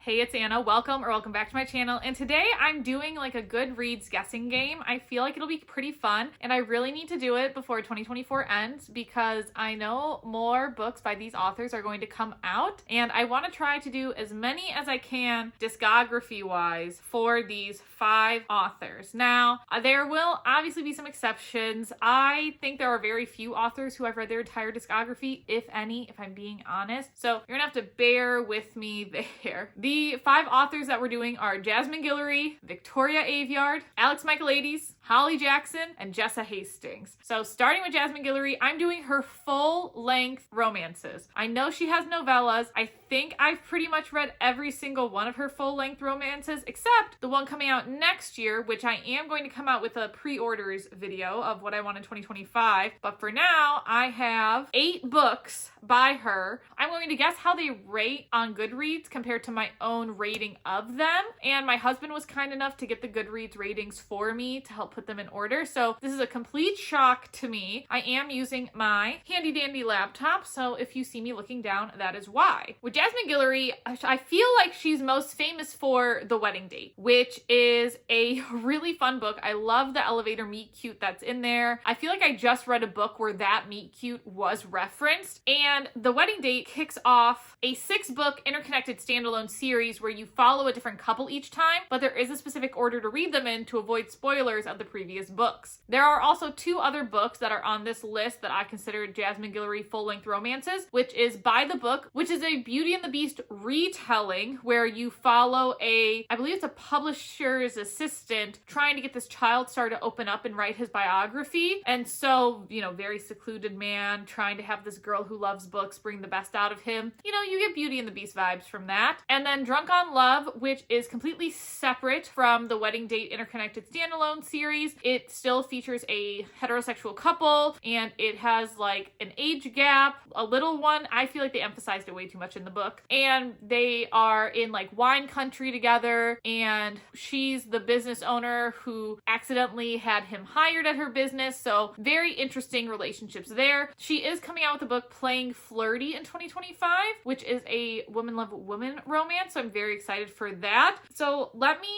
Hey, it's Anna. Welcome back to my channel. And today I'm doing like a Goodreads guessing game. I feel like it'll be pretty fun and I really need to do it before 2024 ends because I know more books by these authors are going to come out and I want to try to do as many as I can discography wise for these 5 authors. Now, there will obviously be some exceptions. I think there are very few authors who have read their entire discography, if any, if I'm being honest. So you're gonna have to bear with me there. The 5 authors that we're doing are Jasmine Guillory, Victoria Aveyard, Alex Michaelides, Holly Jackson, and Jessa Hasting. So starting with Jasmine Guillory, I'm doing her full-length romances. I know she has novellas. I think I've pretty much read every single one of her full-length romances, except the one coming out next year, which I am going to come out with a pre-orders video of what I want in 2025. But for now, I have 8 books by her. I'm going to guess how they rate on Goodreads compared to my own rating of them. And my husband was kind enough to get the Goodreads ratings for me to help put them in order. So this is a complete shock to me. I am using my handy dandy laptop. So if you see me looking down, that is why. With Jasmine Guillory, I feel like she's most famous for The Wedding Date, which is a really fun book. I love the elevator meet cute that's in there. I feel like I just read a book where that meet cute was referenced. And The Wedding Date kicks off a 6-book interconnected standalone series where you follow a different couple each time, but there is a specific order to read them in to avoid spoilers of the previous books. There are also 2 other books that are on this list that I consider Jasmine Guillory full-length romances, which is By the Book, which is a Beauty and the Beast retelling where you follow I believe it's a publisher's assistant trying to get this child star to open up and write his biography. And so, very secluded man trying to have this girl who loves books bring the best out of him. You get Beauty and the Beast vibes from that. And then Drunk on Love, which is completely separate from the Wedding Date interconnected standalone series. It still features a heterosexual couple and it has like an age gap, a little one. I feel like they emphasized it way too much in the book. And they are in like wine country together and she's the business owner who accidentally had him hired at her business. So very interesting relationships there. She is coming out with a book Playing Flirty in 2025, which is a woman love woman romance. So I'm very excited for that. So let me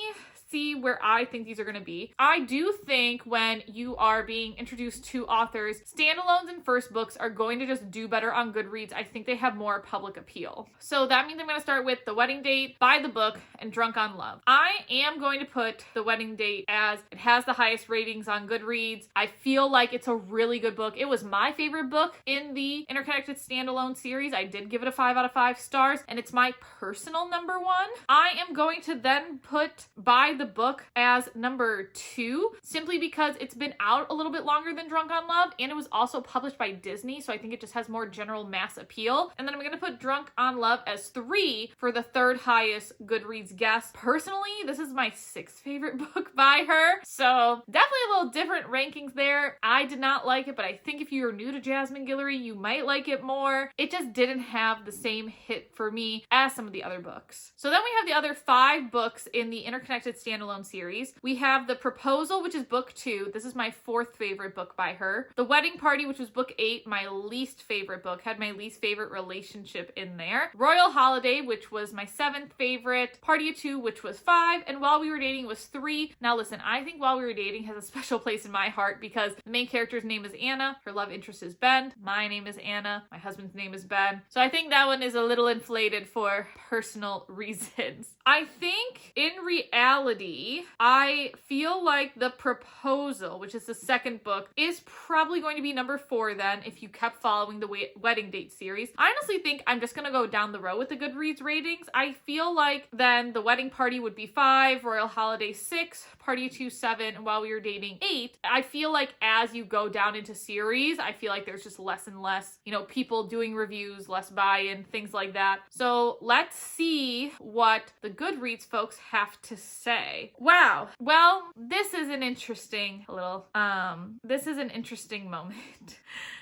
see where I think these are going to be. I do think when you are being introduced to authors, standalones and first books are going to just do better on Goodreads. I think they have more public appeal. So that means I'm going to start with The Wedding Date, By the Book, and Drunk on Love. I am going to put The Wedding Date as it has the highest ratings on Goodreads. I feel like it's a really good book. It was my favorite book in the interconnected standalone series. I did give it a 5 out of 5 stars, and it's my personal number 1. I am going to then put By the Book as number 2 simply because it's been out a little bit longer than Drunk on Love and it was also published by Disney, so I think it just has more general mass appeal. And then I'm going to put Drunk on Love as 3 for the 3rd highest Goodreads guess. Personally, this is my 6th favorite book by her, so definitely a little different rankings there. I did not like it, but I think if you're new to Jasmine Guillory, you might like it more. It just didn't have the same hit for me as some of the other books. So then we have the other 5 books in the interconnected standalone series. We have The Proposal, which is book 2. This is my 4th favorite book by her. The Wedding Party, which was book 8, my least favorite book, had my least favorite relationship in there. Royal Holiday, which was my 7th favorite. Party of 2, which was 5. And While We Were Dating was 3. Now listen, I think While We Were Dating has a special place in my heart because the main character's name is Anna. Her love interest is Ben. My name is Anna. My husband's name is Ben. So I think that one is a little inflated for personal reasons. I think in reality, I feel like The Proposal, which is the 2nd book, is probably going to be number 4 then if you kept following the Wedding Date series. I honestly think I'm just going to go down the road with the Goodreads ratings. I feel like then The Wedding Party would be 5, Royal Holiday 6, Party of 2 7, and While We Were Dating 8. I feel like as you go down into series, I feel like there's just less and less, people doing reviews, less buy-in, things like that. So let's see what the Goodreads folks have to say. say? Wow. Well, this is an interesting moment.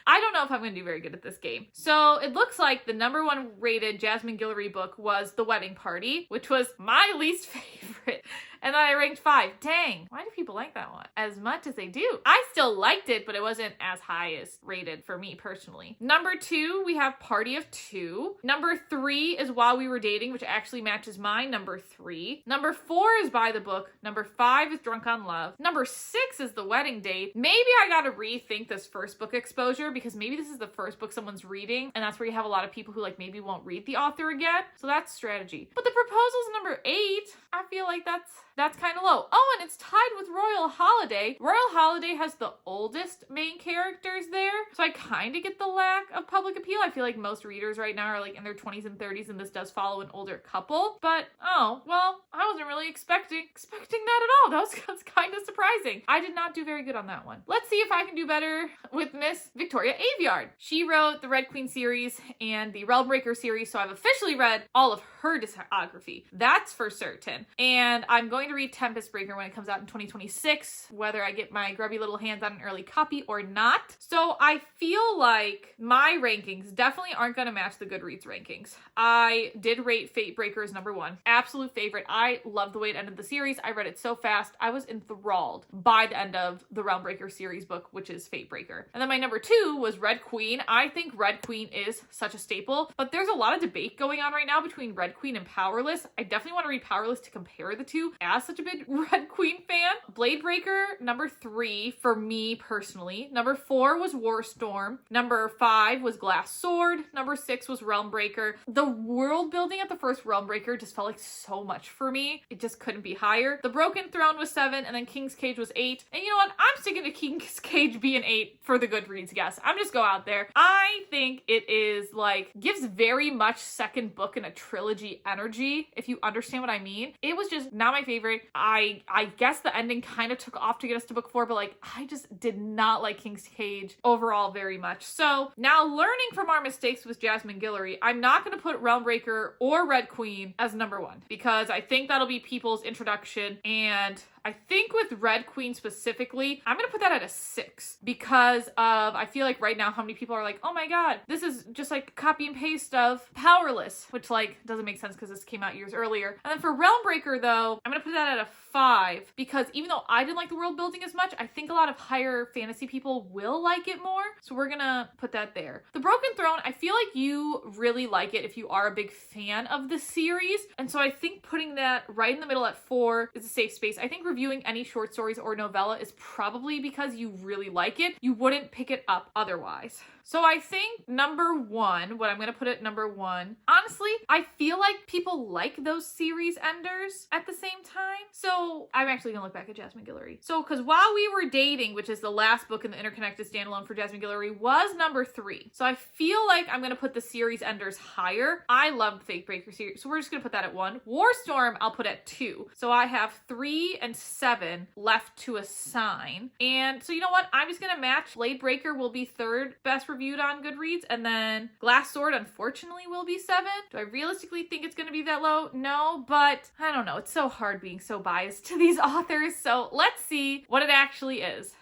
I don't know if I'm going to do very good at this game. So it looks like the #1 rated Jasmine Guillory book was The Wedding Party, which was my least favorite. And then I ranked 5. Dang, why do people like that one as much as they do? I still liked it, but it wasn't as high as rated for me personally. #2, we have Party of 2. #3 is While We Were Dating, which actually matches my #3. #4 is By the Book. #5 is Drunk on Love. #6 is The Wedding Date. Maybe I gotta rethink this first book exposure because maybe this is the first book someone's reading, and that's where you have a lot of people who like maybe won't read the author again. So that's strategy. But The Proposal's #8. I feel like that's kind of low. Oh, and it's tied with Royal Holiday. Royal Holiday has the oldest main characters there, so I kind of get the lack of public appeal. I feel like most readers right now are like in their 20s and 30s, and this does follow an older couple. But oh, well, I wasn't really expecting that at all. That's kind of surprising. I did not do very good on that one. Let's see if I can do better with Miss Victoria Aveyard. She wrote the Red Queen series and the Realmbreaker series, so I've officially read all of her discography. That's for certain. And I'm going to read Tempest Breaker when it comes out in 2026, whether I get my grubby little hands on an early copy or not. So I feel like my rankings definitely aren't going to match the Goodreads rankings. I did rate Fate Breaker as #1. Absolute favorite. I love the way it ended the series. I read it so fast. I was enthralled by the end of the Realmbreaker series book, which is Fate Breaker. And then my #2 was Red Queen. I think Red Queen is such a staple, but there's a lot of debate going on right now between Red Queen and Powerless. I definitely want to read Powerless to compare the two as such a big Red Queen fan. Blade Breaker, #3 for me personally. #4 was Warstorm. #5 was Glass Sword. #6 was Realmbreaker. The world building at the first Realmbreaker just felt like so much for me. It just couldn't be higher. The Broken Throne was 7, and then King's Cage was 8. And you know what? I'm sticking to King's Cage being 8 for the Goodreads guess. I'm just go out there. I think it is like, gives very much second book in a trilogy energy, if you understand what I mean. It was just not my favorite. I guess the ending kind of took off to get us to book 4, but like, I just did not like King's Cage overall very much. So now, learning from our mistakes with Jasmine Guillory, I'm not going to put Realmbreaker or Red Queen as #1 because I think that'll be people's introduction, and I think with Red Queen specifically, I'm going to put that at a 6 because of, I feel like right now how many people are like, oh my god, this is just like copy and paste of Powerless, which like doesn't make sense because this came out years earlier. And then for Realmbreaker though, I'm going to put that at a 5 because even though I didn't like the world building as much, I think a lot of higher fantasy people will like it more. So we're going to put that there. The Broken Throne, I feel like you really like it if you are a big fan of the series. And so I think putting that right in the middle at 4 is a safe space. I think reviewing any short stories or novella is probably because you really like it. You wouldn't pick it up otherwise. So I think #1, what I'm going to put at #1, honestly, I feel like people like those series enders at the same time. So I'm actually going to look back at Jasmine Guillory. So, because While We Were Dating, which is the last book in the interconnected standalone for Jasmine Guillory, was #3. So I feel like I'm going to put the series enders higher. I love the Fate Breaker series, so we're just going to put that at 1. Warstorm, I'll put at 2. So I have 3 and 7 left to assign. And so you know what? I'm just going to match. Blade Breaker will be 3rd best reviewed on Goodreads, and then Glass Sword unfortunately will be 7. Do I realistically think it's going to be that low? No, but I don't know. It's so hard being so biased to these authors. So let's see what it actually is.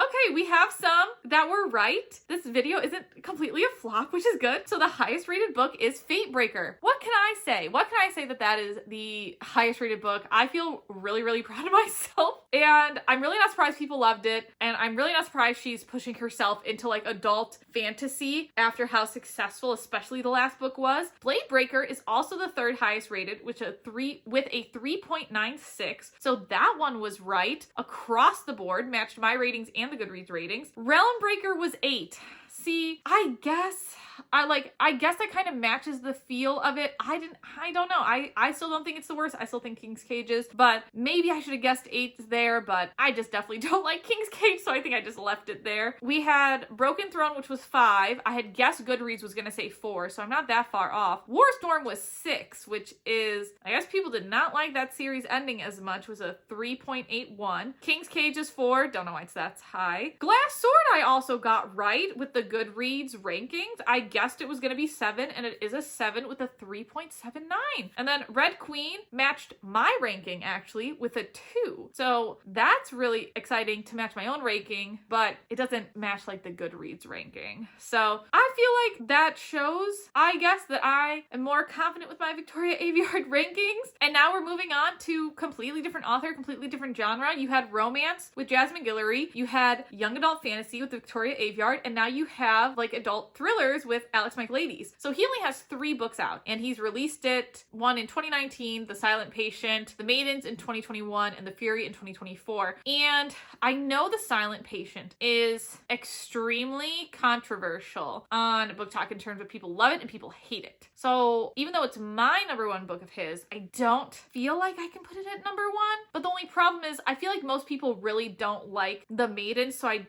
Okay, we have some that were right. This video isn't completely a flop, which is good. So the highest rated book is Fate Breaker. What can I say? That is the highest rated book. I feel really, really proud of myself. And I'm really not surprised people loved it. And I'm really not surprised she's pushing herself into like adult fantasy after how successful, especially the last book was. Blade Breaker is also the 3rd highest rated, with a 3.96. So that one was right across the board, matched my ratings and the Goodreads ratings. Realmbreaker was 8. See, I guess that kind of matches the feel of it. I don't know. I still don't think it's the worst. I still think King's Cage is, but maybe I should have guessed 8 there, but I just definitely don't like King's Cage, so I think I just left it there. We had Broken Throne, which was 5. I had guessed Goodreads was going to say 4, so I'm not that far off. Warstorm was 6, which is, I guess people did not like that series ending as much, was a 3.81. King's Cage is 4. Don't know why it's that high. Glass Sword I also got right with the the Goodreads rankings. I guessed it was going to be 7, and it is a 7 with a 3.79. And then Red Queen matched my ranking actually with a 2. So that's really exciting to match my own ranking, but it doesn't match like the Goodreads ranking. So I feel like that shows, I guess, that I am more confident with my Victoria Aveyard rankings. And now we're moving on to completely different author, completely different genre. You had romance with Jasmine Guillory, you had young adult fantasy with Victoria Aveyard, and now you have like adult thrillers with Alex Michaelides. So he only has 3 books out, and he's released it, one in 2019, The Silent Patient, The Maidens in 2021, and The Fury in 2024. And I know The Silent Patient is extremely controversial on Book Talk in terms of people love it and people hate it. So even though it's my number 1 book of his, I don't feel like I can put it at number 1. But the only problem is I feel like most people really don't like The Maidens, so I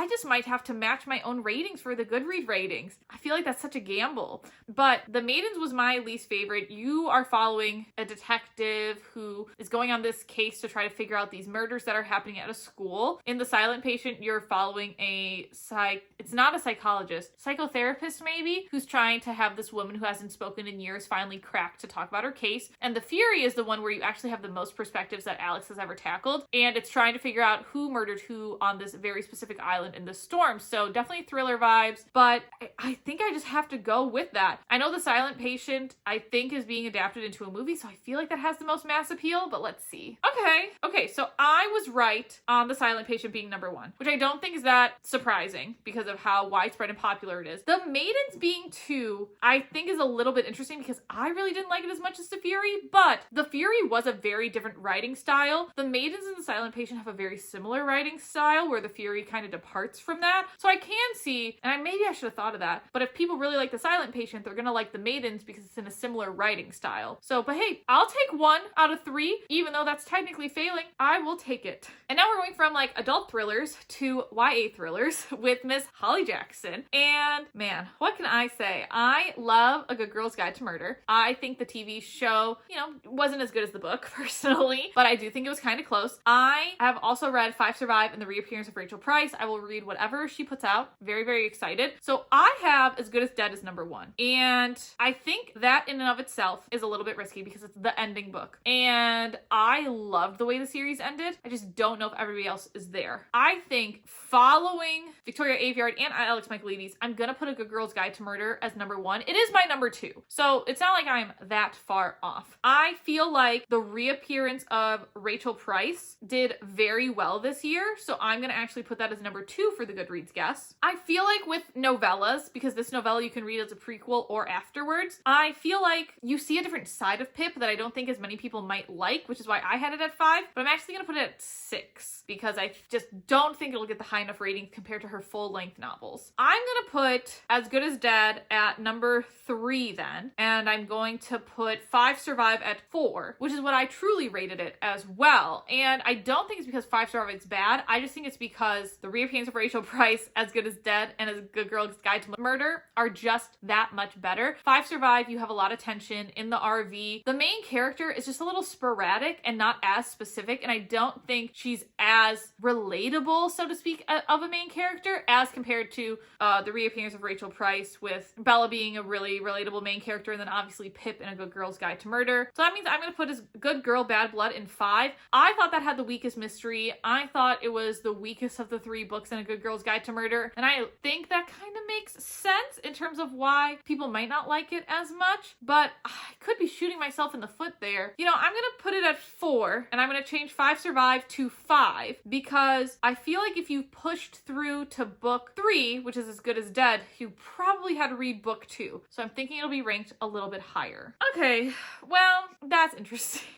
just might have to match my own ratings for the Goodread ratings. I feel like that's such a gamble. But The Maidens was my least favorite. You are following a detective who is going on this case to try to figure out these murders that are happening at a school. In The Silent Patient, you're following it's not a psychologist, psychotherapist maybe, who's trying to have this woman who hasn't spoken in years finally crack to talk about her case. And The Fury is the one where you actually have the most perspectives that Alex has ever tackled. And it's trying to figure out who murdered who on this very specific island in the storm. So definitely thriller vibes, but I think I just have to go with that. I know The Silent Patient, I think, is being adapted into a movie, so I feel like that has the most mass appeal, but let's see. Okay, so I was right on The Silent Patient being number 1, which I don't think is that surprising because of how widespread and popular it is. The Maidens being 2, I think is a little bit interesting because I really didn't like it as much as The Fury, but The Fury was a very different writing style. The Maidens and The Silent Patient have a very similar writing style where The Fury kind of departs from that. So I can see, and maybe I should have thought of that, but if people really like The Silent Patient, they're gonna like The Maidens because it's in a similar writing style. So, but hey, I'll take 1 out of 3, even though that's technically failing. I will take it. And now we're going from like adult thrillers to YA thrillers with Miss Holly Jackson. And man, what can I say? I love A Good Girl's Guide to Murder. I think the TV show, wasn't as good as the book personally, but I do think it was kind of close. I have also read Five Survive and the Reappearance of Rachel Price. I will read whatever she puts out. Very, very excited. So I have As Good as Dead as number 1. And I think that in and of itself is a little bit risky because it's the ending book. And I loved the way the series ended. I just don't know if everybody else is there. I think following Victoria Aveyard and Alex Michaelides, I'm gonna put A Good Girl's Guide to Murder as number 1. It is my number 2. So it's not like I'm that far off. I feel like the reappearance of Rachel Price did very well this year. So I'm gonna actually put that as number 2 for the Goodreads guess. I feel like with novellas, because this novella you can read as a prequel or afterwards, I feel like you see a different side of Pip that I don't think as many people might like, which is why I had it at 5, but I'm actually gonna put it at 6 because I just don't think it'll get the high enough rating compared to her full-length novels. I'm gonna put As Good as Dead at number 3 then, and I'm going to put Five Survive at 4, which is what I truly rated it as well. And I don't think it's because Five Survive is bad, I just think it's because The Reappearance of Rachel Price, As Good as Dead, and As Good Girl's Guide to Murder are just that much better. Five Survive, you have a lot of tension in the RV. The main character is just a little sporadic and not as specific, and I don't think she's as relatable, so to speak, of a main character as compared to The Reappearance of Rachel Price, with Bella being a really relatable main character, and then obviously Pip in A Good Girl's Guide to Murder. So that means I'm going to put As Good Girl, Bad Blood in 5. I thought that had the weakest mystery. I thought it was the weakest of the 3 books in A Good Girl's Guide to Murder, and I think that kind of makes sense in terms of why people might not like it as much, but I could be shooting myself in the foot there. I'm going to put it at 4, and I'm going to change Five Survive to 5 because I feel like if you pushed through to book 3, which is As Good as Dead, you probably had to read book 2. So I'm thinking it'll be ranked a little bit higher. Okay, well, that's interesting.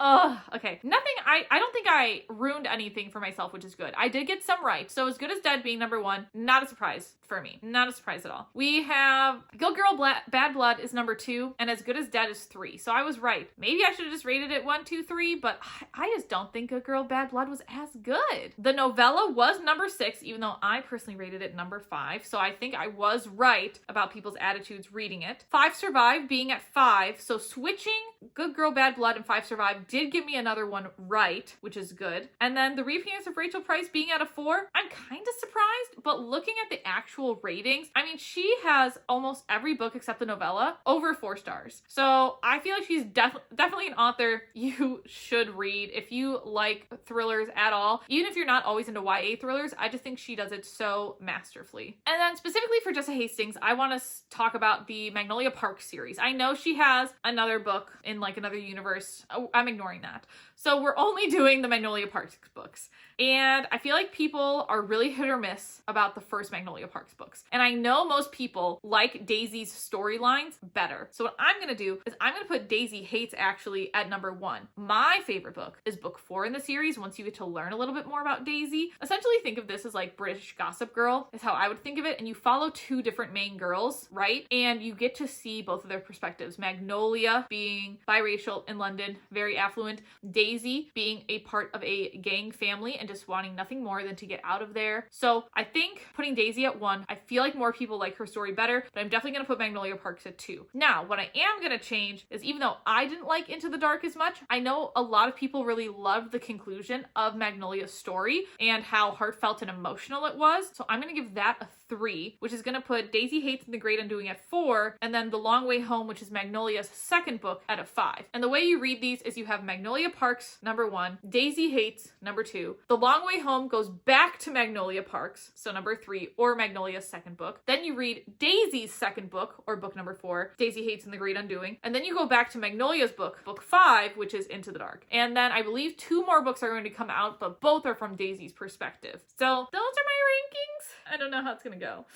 Okay. I don't think I ruined anything for myself, which is good. I did get some right. So As Good as Dead being number 1, not a surprise for me. Not a surprise at all. We have Good Girl, Bad Blood is number 2, and As Good as Dead is 3. So I was right. Maybe I should have just rated it 1, 2, 3, but I just don't think Good Girl, Bad Blood was as good. The novella was number 6, even though I personally rated it number 5. So I think I was right about people's attitudes reading it. Five Survive being at 5. So switching Good Girl, Bad Blood and Five Survive did give me another one right, which is good. And then the reappearance of Rachel Price being at a 4, I'm kind of surprised, but looking at the actual ratings, I mean, she has almost every book except the novella over 4 stars. So I feel like she's definitely an author you should read if you like thrillers at all. Even if you're not always into YA thrillers, I just think she does it so masterfully. And then specifically for Jessa Hasting, I want to talk about the Magnolia Park series. I know she has another book in like another universe. Oh, I'm ignoring that. So we're only doing the Magnolia Parks books. And I feel like people are really hit or miss about the first Magnolia Parks books. And I know most people like Daisy's storylines better. So what I'm going to do is I'm going to put Daisy Hates actually at number 1. My favorite book is book 4 in the series, once you get to learn a little bit more about Daisy. Essentially think of this as like British Gossip Girl is how I would think of it. And you follow 2 different main girls, right? And you get to see both of their perspectives. Magnolia being biracial in London, very affluent. Daisy being a part of a gang family and just wanting nothing more than to get out of there. So I think putting Daisy at 1, I feel like more people like her story better, but I'm definitely going to put Magnolia Parks at 2. Now, what I am going to change is, even though I didn't like Into the Dark as much, I know a lot of people really loved the conclusion of Magnolia's story and how heartfelt and emotional it was. So I'm going to give that a 3, which is going to put Daisy Hates and the Great Undoing at 4, and then The Long Way Home, which is Magnolia's second book, at a 5. And the way you read these is you have Magnolia Parks number 1, Daisy Hates number 2, The Long Way Home goes back to Magnolia Parks, so number 3, or Magnolia's second book. Then you read Daisy's second book, or book number 4, Daisy Hates and the Great Undoing, and then you go back to Magnolia's book, book 5, which is Into the Dark. And then I believe 2 more books are going to come out, but both are from Daisy's perspective. So those are my rankings. I don't know how it's going to go.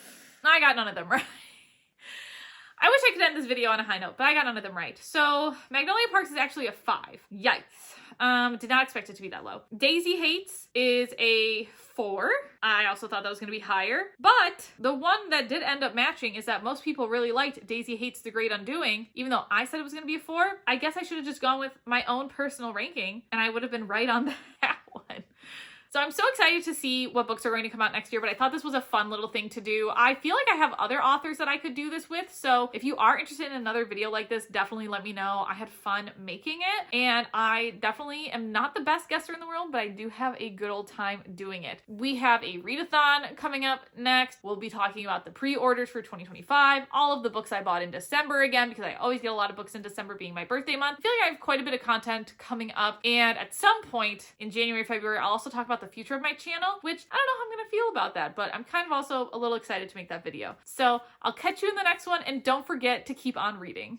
I got none of them right. I wish I could end this video on a high note, but I got none of them right. So Magnolia Parks is actually a 5. Yikes. Did not expect it to be that low. Daisy Hates is a 4. I also thought that was going to be higher, but the one that did end up matching is that most people really liked Daisy Hates the Great Undoing, even though I said it was going to be a 4. I guess I should have just gone with my own personal ranking and I would have been right on that one. So I'm so excited to see what books are going to come out next year, but I thought this was a fun little thing to do. I feel like I have other authors that I could do this with, so if you are interested in another video like this, definitely let me know. I had fun making it, and I definitely am not the best guesser in the world, but I do have a good old time doing it. We have a readathon coming up next. We'll be talking about the pre-orders for 2025, all of the books I bought in December again, because I always get a lot of books in December being my birthday month. I feel like I have quite a bit of content coming up, and at some point in January, February, I'll also talk about the future of my channel, which I don't know how I'm gonna feel about that, but I'm kind of also a little excited to make that video. So I'll catch you in the next one, and don't forget to keep on reading.